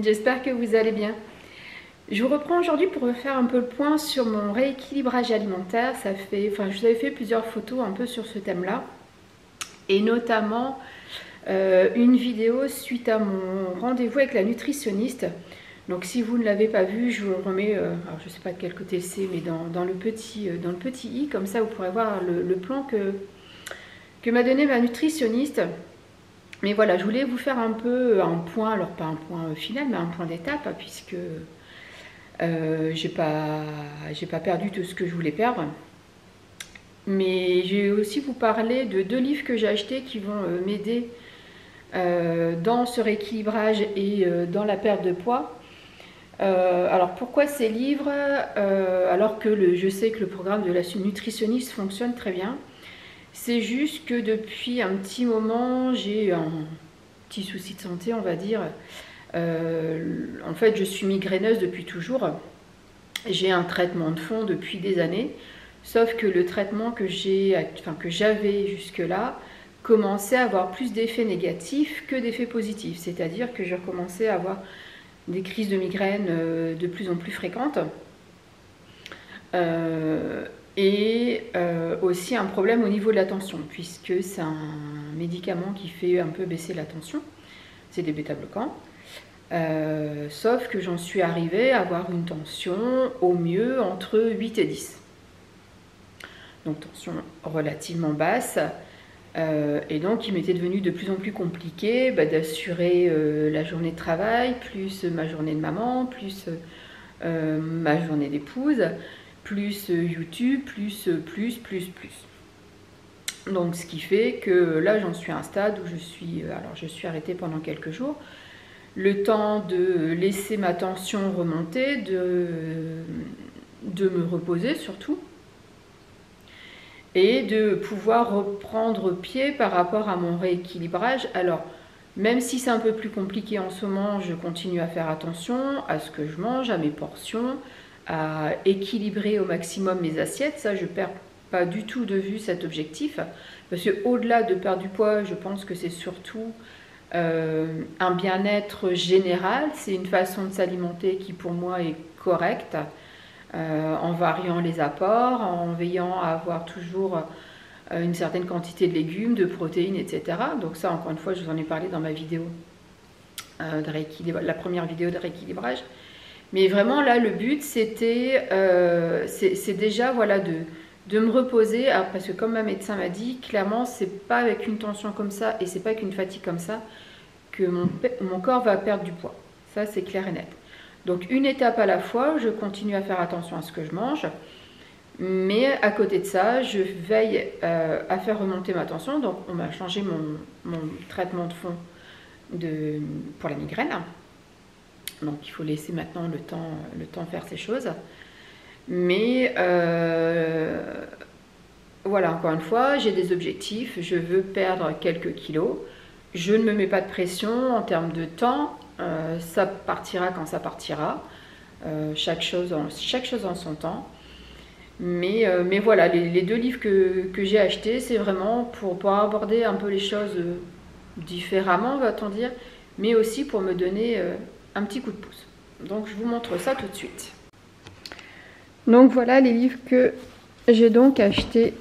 j'espère que vous allez bien. Je vous reprends aujourd'hui pour faire un peu le point sur mon rééquilibrage alimentaire. Je vous avais fait plusieurs photos un peu sur ce thème-là, et notamment une vidéo suite à mon rendez-vous avec la nutritionniste. Donc si vous ne l'avez pas vu, je vous le remets, alors je ne sais pas de quel côté c'est, mais dans le petit i, comme ça vous pourrez voir le plan que m'a donné ma nutritionniste. Mais voilà, je voulais vous faire un peu un point, alors pas un point final, mais un point d'étape, puisque j'ai pas perdu tout ce que je voulais perdre. Mais j'ai aussi vous parler de 2 livres que j'ai achetés qui vont m'aider dans ce rééquilibrage et dans la perte de poids. Alors pourquoi ces livres alors que je sais que le programme de la nutritionniste fonctionne très bien. C'est juste que depuis un petit moment j'ai un petit souci de santé, on va dire. En fait je suis migraineuse depuis toujours. J'ai un traitement de fond depuis des années, sauf que le traitement que j'avais jusque là commençait à avoir plus d'effets négatifs que d'effets positifs, c'est-à-dire que je recommençais à avoir des crises de migraine de plus en plus fréquentes, et aussi un problème au niveau de la tension, puisque c'est un médicament qui fait un peu baisser la tension, c'est des bêta-bloquants, sauf que j'en suis arrivée à avoir une tension au mieux entre 8 et 10, donc tension relativement basse. Et donc il m'était devenu de plus en plus compliqué d'assurer la journée de travail, plus ma journée de maman, plus ma journée d'épouse, plus YouTube, plus. Donc ce qui fait que là j'en suis à un stade où je suis arrêtée pendant quelques jours, le temps de laisser ma tension remonter, de me reposer surtout, et de pouvoir reprendre pied par rapport à mon rééquilibrage. Alors, même si c'est un peu plus compliqué en ce moment, je continue à faire attention à ce que je mange, à mes portions, à équilibrer au maximum mes assiettes. Ça, je ne perds pas du tout de vue cet objectif, parce qu'au-delà de perdre du poids, je pense que c'est surtout un bien-être général. C'est une façon de s'alimenter qui, pour moi, est correcte. En variant les apports, en veillant à avoir toujours une certaine quantité de légumes, de protéines, etc. Donc ça, encore une fois, je vous en ai parlé dans ma vidéo de rééquilibrage, la première vidéo de rééquilibrage. Mais vraiment là, le but, c'était, c'est déjà voilà, de me reposer, alors, parce que comme ma médecin m'a dit, clairement, c'est pas avec une tension comme ça et c'est pas avec une fatigue comme ça que mon corps va perdre du poids. Ça, c'est clair et net. Donc une étape à la fois, je continue à faire attention à ce que je mange, mais à côté de ça, je veille à faire remonter ma tension. Donc on m'a changé mon traitement de fond pour la migraine. Donc il faut laisser maintenant le temps faire ces choses. Mais voilà, encore une fois, j'ai des objectifs, je veux perdre quelques kilos. Je ne me mets pas de pression en termes de temps. Ça partira quand ça partira, chaque chose en son temps. Mais voilà, les 2 livres que j'ai achetés, c'est vraiment pour aborder un peu les choses différemment, va-t-on dire, mais aussi pour me donner un petit coup de pouce. Donc je vous montre ça tout de suite. Donc voilà les livres que j'ai donc achetés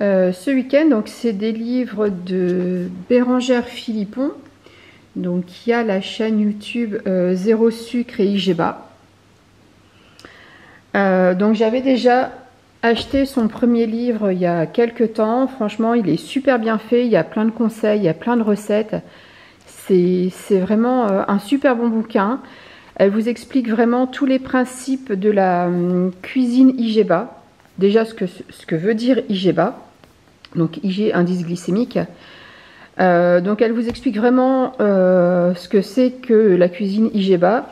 ce week-end. Donc c'est des livres de Bérangère Philippon. Donc il y a la chaîne YouTube Zéro Sucre et IGBA. Donc j'avais déjà acheté son premier livre il y a quelques temps. Franchement, il est super bien fait. Il y a plein de conseils, il y a plein de recettes. C'est vraiment un super bon bouquin. Elle vous explique vraiment tous les principes de la cuisine IGBA. Déjà ce que veut dire IGBA. Donc IG, indice glycémique. Donc elle vous explique vraiment ce que c'est que la cuisine IGBA,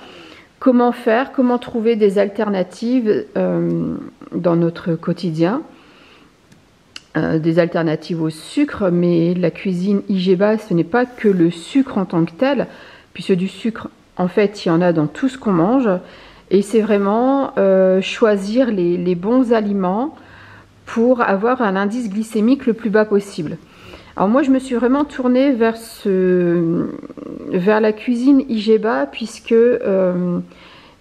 comment faire, comment trouver des alternatives dans notre quotidien, des alternatives au sucre. Mais la cuisine IGBA, ce n'est pas que le sucre en tant que tel, puisque du sucre, en fait, il y en a dans tout ce qu'on mange, et c'est vraiment choisir les bons aliments pour avoir un indice glycémique le plus bas possible. Alors moi je me suis vraiment tournée vers la cuisine Igeba, puisque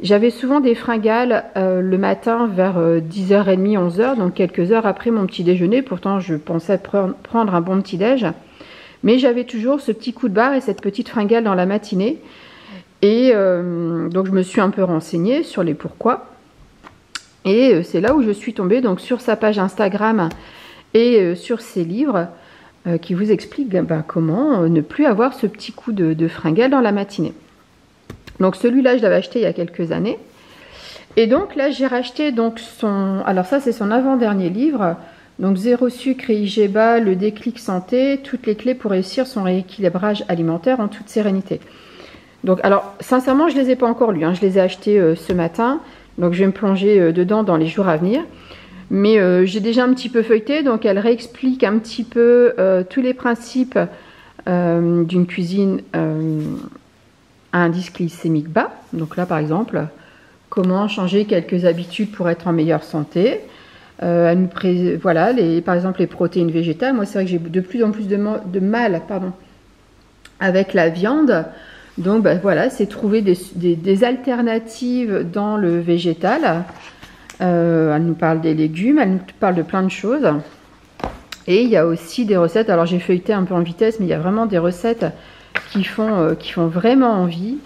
j'avais souvent des fringales le matin vers 10h30, 11h, donc quelques heures après mon petit déjeuner. Pourtant je pensais prendre un bon petit déj, mais j'avais toujours ce petit coup de barre et cette petite fringale dans la matinée. Et donc je me suis un peu renseignée sur les pourquoi. Et c'est là où je suis tombée donc sur sa page Instagram et sur ses livres qui vous expliquent comment ne plus avoir ce petit coup de fringale dans la matinée. Donc celui-là, je l'avais acheté il y a quelques années. Et donc là, j'ai racheté donc son... Alors ça, c'est son avant-dernier livre. Donc Zéro sucre et Igeba, le déclic santé, toutes les clés pour réussir son rééquilibrage alimentaire en toute sérénité. Donc alors, sincèrement, je ne les ai pas encore lus. Je les ai achetés ce matin. Donc je vais me plonger dedans dans les jours à venir. Mais j'ai déjà un petit peu feuilleté. Donc elle réexplique un petit peu tous les principes d'une cuisine à indice glycémique bas. Donc là, par exemple, comment changer quelques habitudes pour être en meilleure santé. Voilà, par exemple, les protéines végétales. Moi, c'est vrai que j'ai de plus en plus de mal avec la viande. Donc, voilà, c'est trouver des alternatives dans le végétal. Elle nous parle des légumes, elle nous parle de plein de choses. Et il y a aussi des recettes. Alors, j'ai feuilleté un peu en vitesse, mais il y a vraiment des recettes qui font vraiment envie.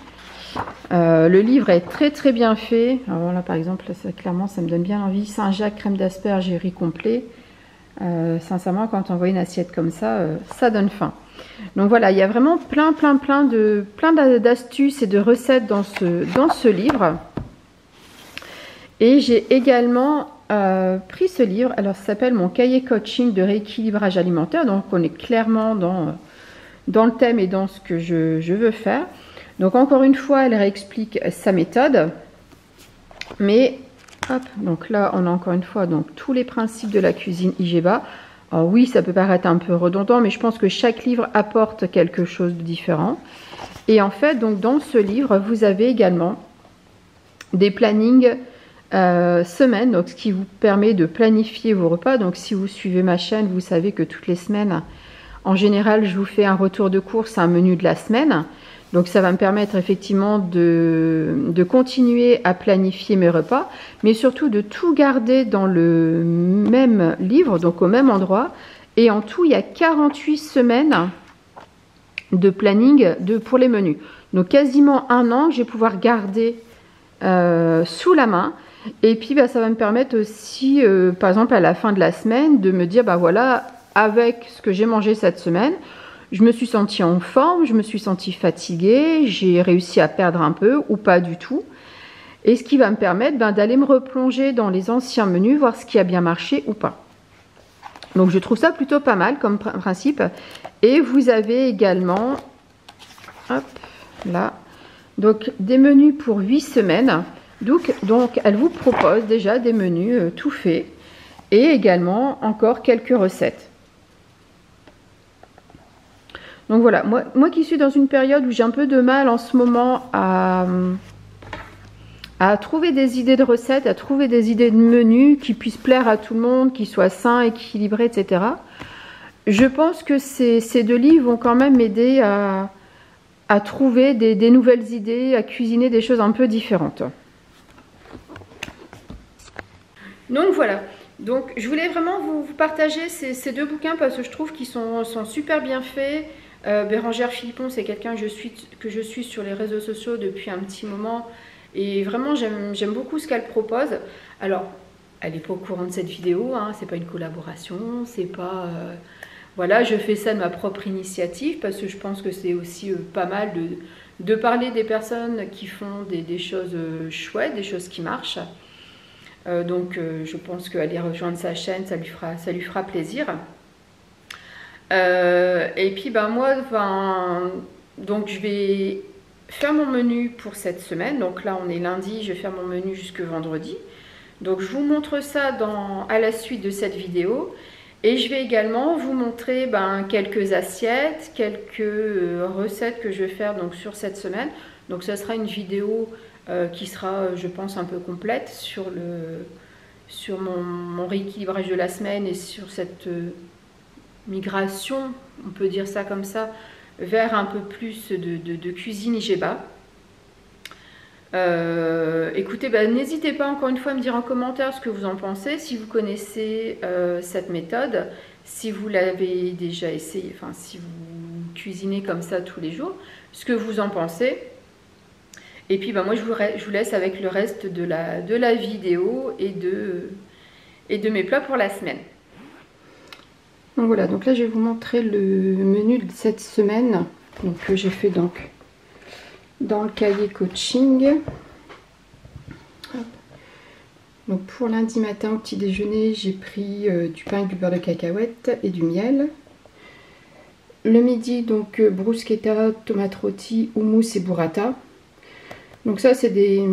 Le livre est très très bien fait. Alors là par exemple, clairement ça me donne bien envie. Saint-Jacques, crème d'asperges et riz complet. Sincèrement, quand on voit une assiette comme ça, ça donne faim. Donc voilà, il y a vraiment plein d'astuces et de recettes dans ce livre. Et j'ai également pris ce livre. Alors ça s'appelle mon cahier coaching de rééquilibrage alimentaire. Donc on est clairement dans le thème et dans ce que je veux faire. Donc encore une fois, elle réexplique sa méthode. Mais, hop, donc là, on a encore une fois donc, tous les principes de la cuisine Igeba. Alors oui, ça peut paraître un peu redondant, mais je pense que chaque livre apporte quelque chose de différent. Et en fait, donc dans ce livre, vous avez également des plannings semaines, donc ce qui vous permet de planifier vos repas. Donc si vous suivez ma chaîne, vous savez que toutes les semaines, en général, je vous fais un retour de course, un menu de la semaine. Donc ça va me permettre effectivement de continuer à planifier mes repas, mais surtout de tout garder dans le même livre, donc au même endroit. Et en tout, il y a 48 semaines de planning pour les menus. Donc quasiment un an que je vais pouvoir garder sous la main. Et puis ça va me permettre aussi, par exemple à la fin de la semaine, de me dire, voilà, avec ce que j'ai mangé cette semaine, je me suis sentie en forme, je me suis sentie fatiguée, j'ai réussi à perdre un peu ou pas du tout. Et ce qui va me permettre d'aller me replonger dans les anciens menus, voir ce qui a bien marché ou pas. Donc je trouve ça plutôt pas mal comme principe. Et vous avez également, hop, là, donc des menus pour 8 semaines. Donc elle vous propose déjà des menus tout faits. Et également encore quelques recettes. Donc voilà, moi qui suis dans une période où j'ai un peu de mal en ce moment à trouver des idées de recettes, à trouver des idées de menus qui puissent plaire à tout le monde, qui soient sains, équilibrés, etc. Je pense que ces deux livres vont quand même m'aider à trouver des nouvelles idées, à cuisiner des choses un peu différentes. Donc voilà. Donc je voulais vraiment vous partager ces deux bouquins parce que je trouve qu'ils sont super bien faits. Bérangère Philippon, c'est quelqu'un que je suis sur les réseaux sociaux depuis un petit moment. Et vraiment, j'aime beaucoup ce qu'elle propose. Alors, elle n'est pas au courant de cette vidéo, c'est pas une collaboration, c'est pas... voilà, je fais ça de ma propre initiative parce que je pense que c'est aussi pas mal de parler des personnes qui font des choses chouettes, des choses qui marchent. Donc je pense qu'aller rejoindre sa chaîne, ça lui fera plaisir. Et puis moi, donc je vais faire mon menu pour cette semaine. Donc là on est lundi, je vais faire mon menu jusque vendredi. Donc je vous montre ça à la suite de cette vidéo. Et je vais également vous montrer quelques assiettes, quelques recettes que je vais faire donc, sur cette semaine. Donc ça sera une vidéo qui sera, je pense, un peu complète sur mon rééquilibrage de la semaine et sur migration, on peut dire ça comme ça, vers un peu plus de cuisine Igeba. Écoutez, n'hésitez pas encore une fois à me dire en commentaire ce que vous en pensez, si vous connaissez cette méthode, si vous l'avez déjà essayé, enfin si vous cuisinez comme ça tous les jours, ce que vous en pensez. Et puis moi je vous laisse avec le reste de la vidéo et de mes plats pour la semaine. Donc voilà, donc là je vais vous montrer le menu de cette semaine, donc que j'ai fait donc dans le cahier coaching. Hop. Donc pour lundi matin au petit déjeuner, j'ai pris du pain avec du beurre de cacahuète et du miel. Le midi, donc bruschetta, tomate rôtie, houmous et burrata. Donc ça c'est des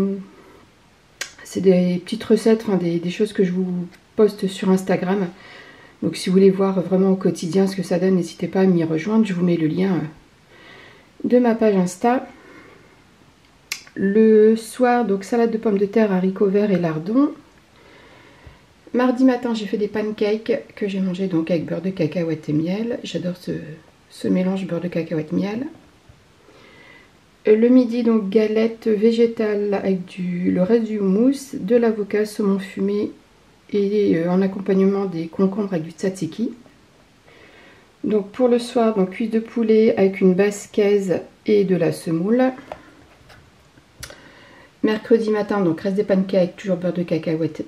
petites recettes, enfin des choses que je vous poste sur Instagram. Donc si vous voulez voir vraiment au quotidien ce que ça donne, n'hésitez pas à m'y rejoindre. Je vous mets le lien de ma page Insta. Le soir, donc salade de pommes de terre, haricots verts et lardons. Mardi matin, j'ai fait des pancakes que j'ai mangé donc avec beurre de cacahuète et miel. J'adore ce mélange beurre de cacahuète miel. Le midi, donc galette végétale avec le reste du houmous, de l'avocat, saumon fumé et en accompagnement des concombres avec du tzatziki. Donc pour le soir, donc cuisse de poulet avec une basquaise et de la semoule. Mercredi matin, donc reste des pancakes, toujours beurre de cacahuète,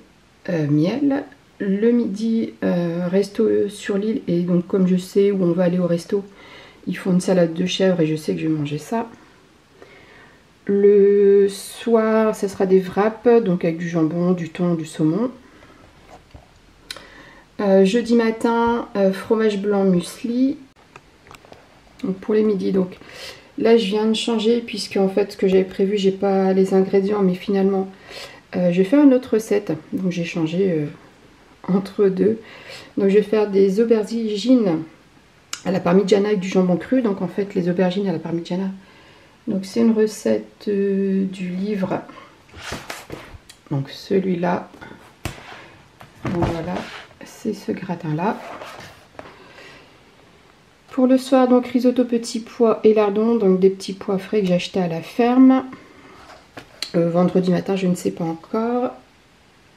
miel. Le midi, resto sur l'île, et donc comme je sais où on va aller au resto, ils font une salade de chèvre et je sais que je vais manger ça. Le soir, ça sera des wraps, donc avec du jambon, du thon, du saumon. Jeudi matin, fromage blanc muesli. Donc pour les midis, donc là je viens de changer puisque en fait ce que j'avais prévu, j'ai pas les ingrédients, mais finalement je vais faire une autre recette. Donc j'ai changé entre deux. Donc je vais faire des aubergines à la parmigiana avec du jambon cru. Donc en fait les aubergines à la parmigiana. Donc c'est une recette du livre. Donc celui-là. Donc voilà. C'est ce gratin là. Pour le soir, donc risotto petits pois et lardons, donc des petits pois frais que j'ai achetés à la ferme. Vendredi matin, je ne sais pas encore.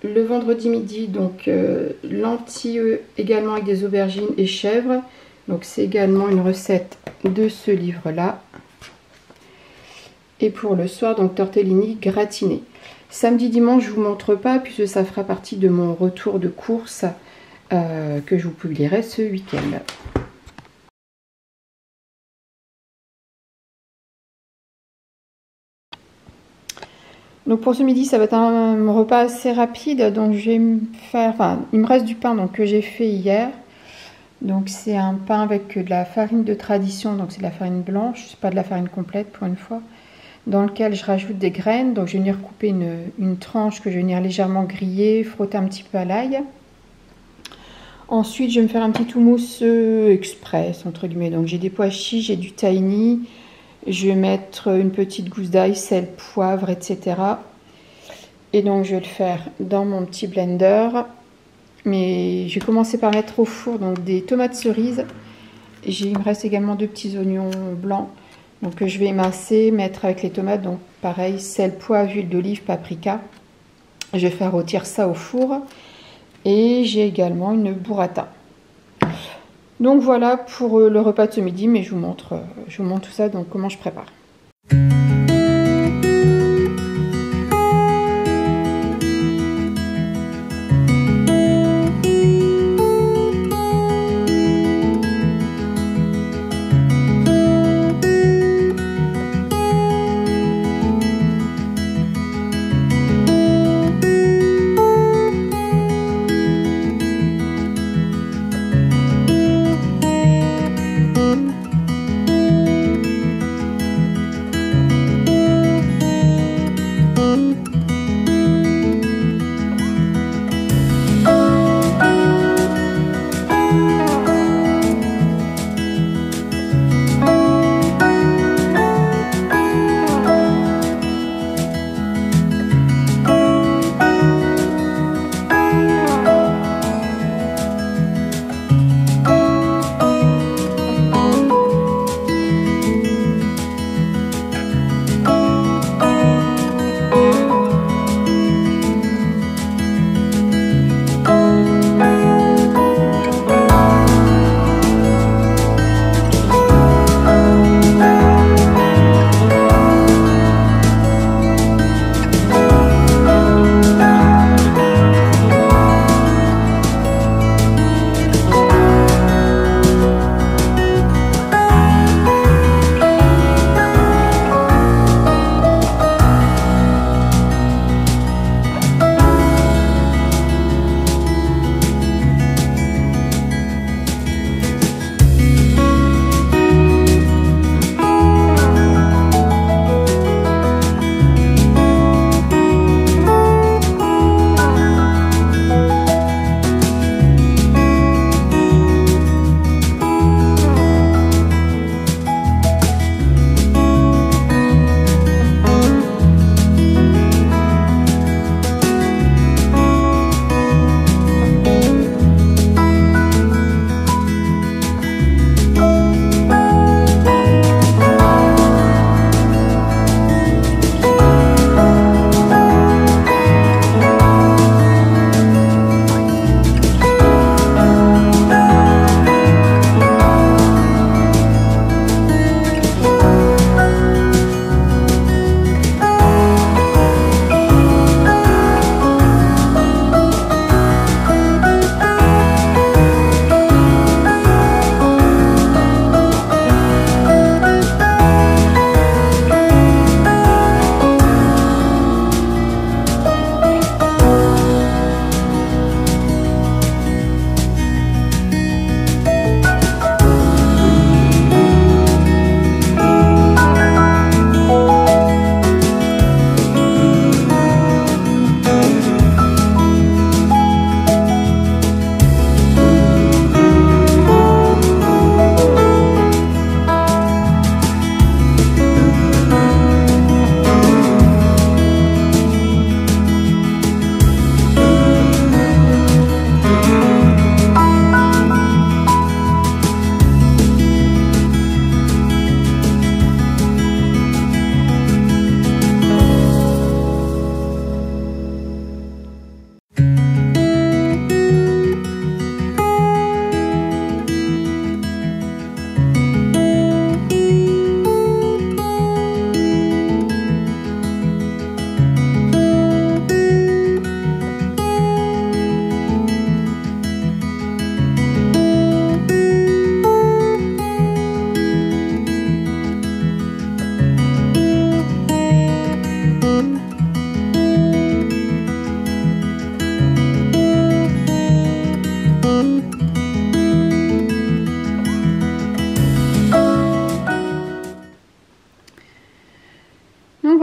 Le vendredi midi, donc lentilles également avec des aubergines et chèvres. Donc c'est également une recette de ce livre là. Et pour le soir, donc tortellini gratinés. Samedi, dimanche, je ne vous montre pas puisque ça fera partie de mon retour de course. Que je vous publierai ce week-end. Donc pour ce midi, ça va être un repas assez rapide. Donc je vais me faire, enfin, il me reste du pain donc que j'ai fait hier. Donc c'est un pain avec de la farine de tradition, donc c'est de la farine blanche, c'est pas de la farine complète pour une fois, dans lequel je rajoute des graines. Donc je vais venir couper une tranche que je vais venir légèrement griller, frotter un petit peu à l'ail. Ensuite, je vais me faire un petit houmous express, entre guillemets. Donc, j'ai des pois chiches, j'ai du tahini. Je vais mettre une petite gousse d'ail, sel, poivre, etc. Et donc, je vais le faire dans mon petit blender. Mais je vais commencer par mettre au four donc, des tomates cerises. Il me reste également 2 petits oignons blancs. Donc, je vais émincer, mettre avec les tomates. Donc, pareil, sel, poivre, huile d'olive, paprika. Je vais faire rôtir ça au four. Et j'ai également une burrata. Donc voilà pour le repas de ce midi, mais je vous montre tout ça, donc comment je prépare.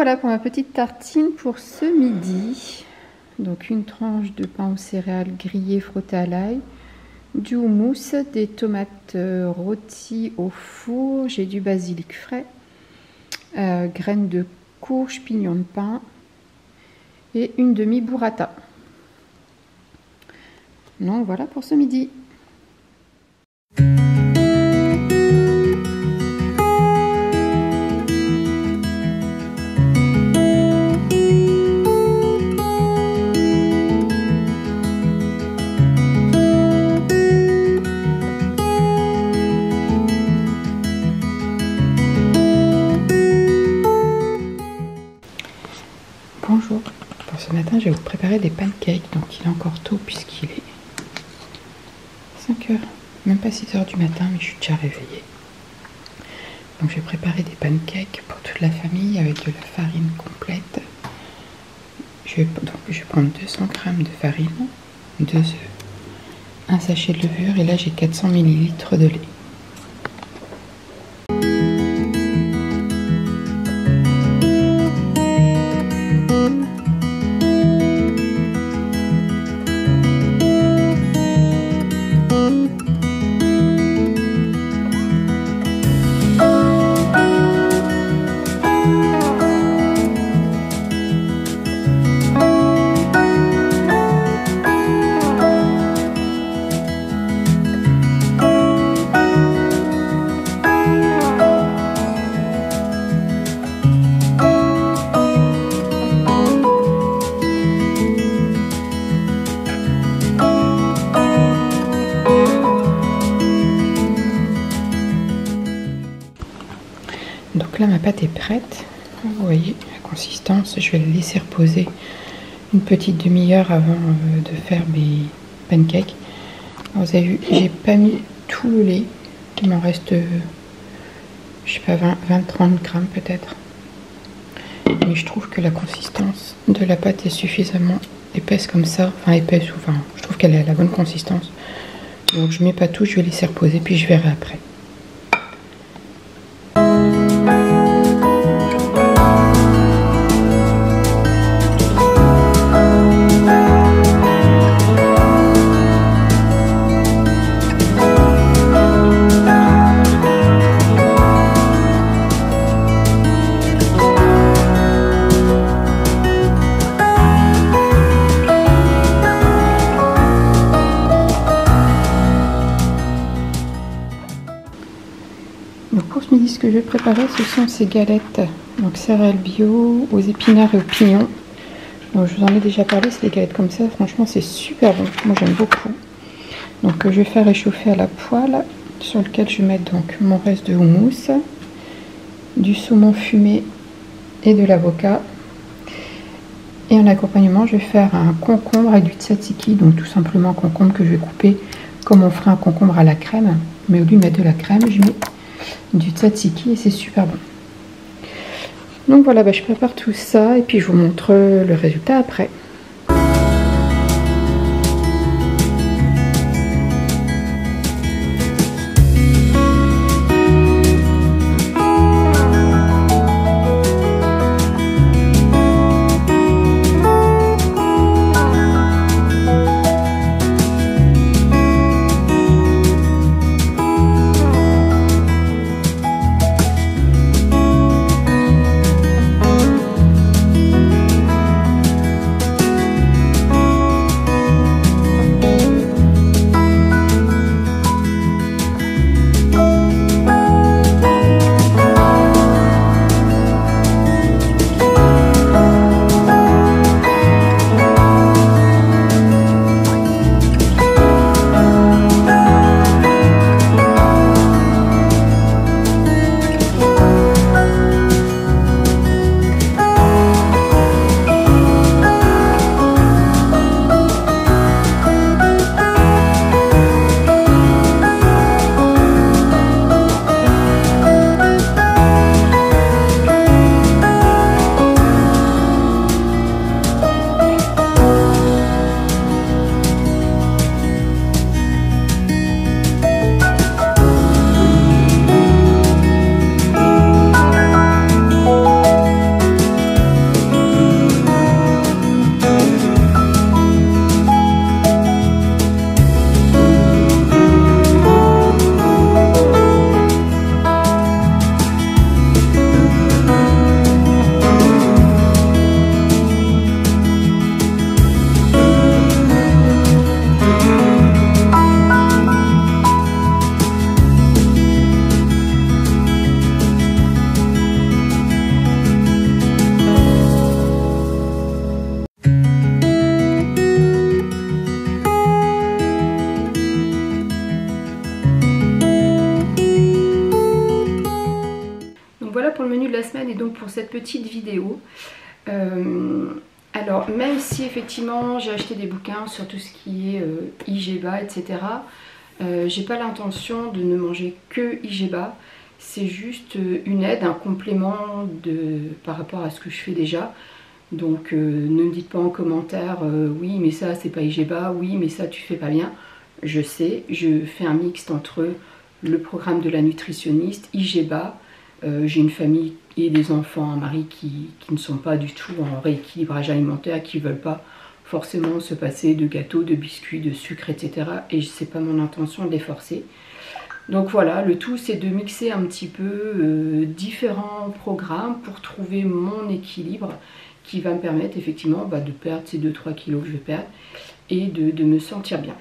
voilà pour ma petite tartine pour ce midi. Donc une tranche de pain aux céréales grillé frotté à l'ail, du houmous, des tomates rôties au four, j'ai du basilic frais, graines de courge, pignons de pain et une demi burrata. Donc voilà pour ce midi. Bonjour, pour ce matin je vais vous préparer des pancakes, donc il est encore tôt puisqu'il est 5 heures, même pas 6 heures du matin, mais je suis déjà réveillée. Donc je vais préparer des pancakes pour toute la famille avec de la farine complète. Je vais prendre 200 g de farine, 2 œufs, un sachet de levure et là j'ai 400 ml de lait. Donc là ma pâte est prête, vous voyez la consistance, je vais la laisser reposer une petite demi-heure avant de faire mes pancakes. Alors, vous avez vu, j'ai pas mis tout le lait, il m'en reste je sais pas 20-30 grammes peut-être. Mais je trouve que la consistance de la pâte est suffisamment épaisse comme ça, enfin épaisse, enfin je trouve qu'elle a la bonne consistance. Donc je mets pas tout, je vais laisser reposer puis je verrai après. Donc pour ce midi, ce que je vais préparer, ce sont ces galettes, donc céréales bio, aux épinards et aux pignons. Donc je vous en ai déjà parlé, c'est des galettes comme ça, franchement c'est super bon, moi j'aime beaucoup. Donc je vais faire réchauffer à la poêle, sur lequel je vais mettre donc mon reste de houmous, du saumon fumé et de l'avocat. Et en accompagnement, je vais faire un concombre avec du tzatziki, donc tout simplement un concombre que je vais couper comme on ferait un concombre à la crème. Mais au lieu de mettre de la crème, je mets du tzatziki et c'est super bon. Donc voilà, je prépare tout ça et puis je vous montre le résultat après. menu de la semaine et donc pour cette petite vidéo. Alors même si effectivement j'ai acheté des bouquins sur tout ce qui est IGBA, etc. J'ai pas l'intention de ne manger que IGBA. C'est juste une aide, un complément par rapport à ce que je fais déjà. Donc ne me dites pas en commentaire oui mais ça c'est pas IGBA, oui mais ça tu fais pas bien. Je sais, je fais un mixte entre le programme de la nutritionniste, IGBA, j'ai une famille et des enfants, un mari qui ne sont pas du tout en rééquilibrage alimentaire, qui ne veulent pas forcément se passer de gâteaux, de biscuits, de sucre, etc. Et c'est pas mon intention de les forcer. Donc voilà, le tout c'est de mixer un petit peu différents programmes pour trouver mon équilibre qui va me permettre effectivement de perdre ces 2-3 kilos que je vais perdre et de me sentir bien.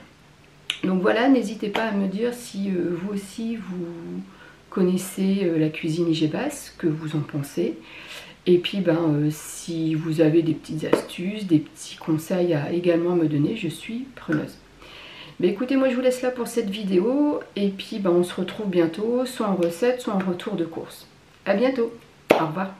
Donc voilà, n'hésitez pas à me dire si vous aussi vous connaissez la cuisine IGBA, ce que vous en pensez. Et puis si vous avez des petites astuces, des petits conseils à également me donner, je suis preneuse. Mais écoutez, moi je vous laisse là pour cette vidéo et puis on se retrouve bientôt, soit en recette, soit en retour de course. A bientôt, au revoir.